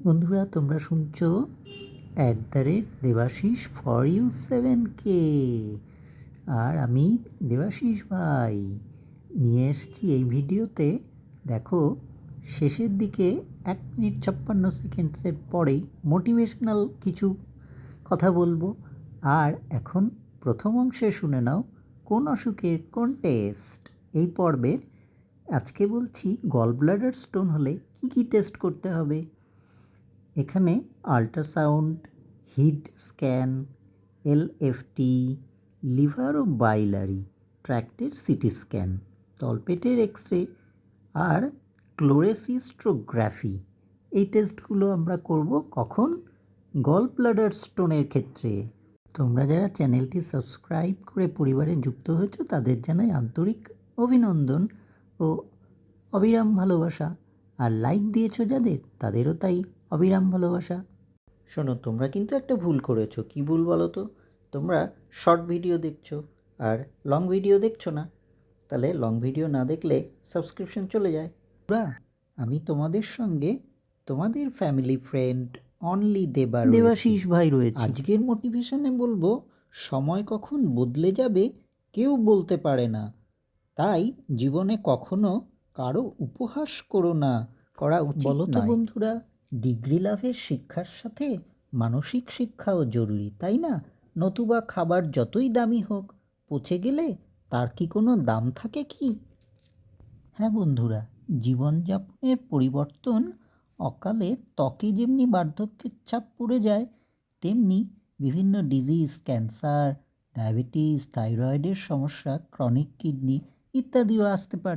বন্ধুরা, তোমরা শুনছো @দেবাশিস4u7কে। আর আমি দেবাশিস ভাই নিয়ে এসেছি এই ভিডিওতে। দেখো, শেষের দিকে 1 মিনিট 56 সেকেন্ডসের পরেই মোটিভেশনাল কিছু কথা বলবো। আর এখন প্রথম অংশে শুনে নাও কোন অসুখের কোন টেস্ট। এই পর্বের আজকে বলছি গল ব্লাডার স্টোন হলে কি কি টেস্ট করতে হবে। এখানে আল্ট্রাসাউন্ড, হিট স্ক্যান, এলএফটি, লিভার ও বাইলারি ট্র্যাক্টের সিটি স্ক্যান, তলপেটের এক্স-রে আর ক্লোরেসিস্টোগ্রাফি। এই টেস্টগুলো আমরা করব কখন? গল ব্লাডার স্টোনের ক্ষেত্রে। তোমরা যারা চ্যানেলটি সাবস্ক্রাইব করে পরিবারে যুক্ত হয়েছো তাদের জানাই আন্তরিক অভিনন্দন ও অবিরাম ভালোবাসা। আর লাইক দিয়েছো যাদের, তাদেরও তাই অবিরাম ভালোবাসা। শোনো, তোমরা কিন্তু একটা ভুল করেছো। কি ভুল বলো তো? তোমরা শর্ট ভিডিও দেখছো আর লং ভিডিও দেখছো না। তাহলে লং ভিডিও না দেখলে সাবস্ক্রিপশন চলে যায়। আমি তোমাদের সঙ্গে তোমাদের ফ্যামিলি ফ্রেন্ড অনলি দেবাশিস ভাই রয়েছে। আজকের মোটিভেশনে বলবো, সময় কখন বদলে যাবে কেউ বলতে পারে না। তাই জীবনে কখনো কারো উপহাস করো না, করা উচিত নয়। বলো তো বন্ধুরা, ডিগ্রি লাভের শিক্ষার সাথে মানসিক শিক্ষাও জরুরি, তাই না? নতুবা খাবার যতই দামি হোক, পচে গেলে তার কি কোনো দাম থাকে কি? হ্যাঁ বন্ধুরা, জীবনযাপনের পরিবর্তন অকালে ত্বকে যেমনি বার্ধক্যের ছাপ পড়ে যায়, তেমনি বিভিন্ন ডিজিজ, ক্যান্সার, ডায়াবেটিস, থাইরয়েডের সমস্যা, ক্রনিক কিডনি ইত্যাদিও আসতে পারে।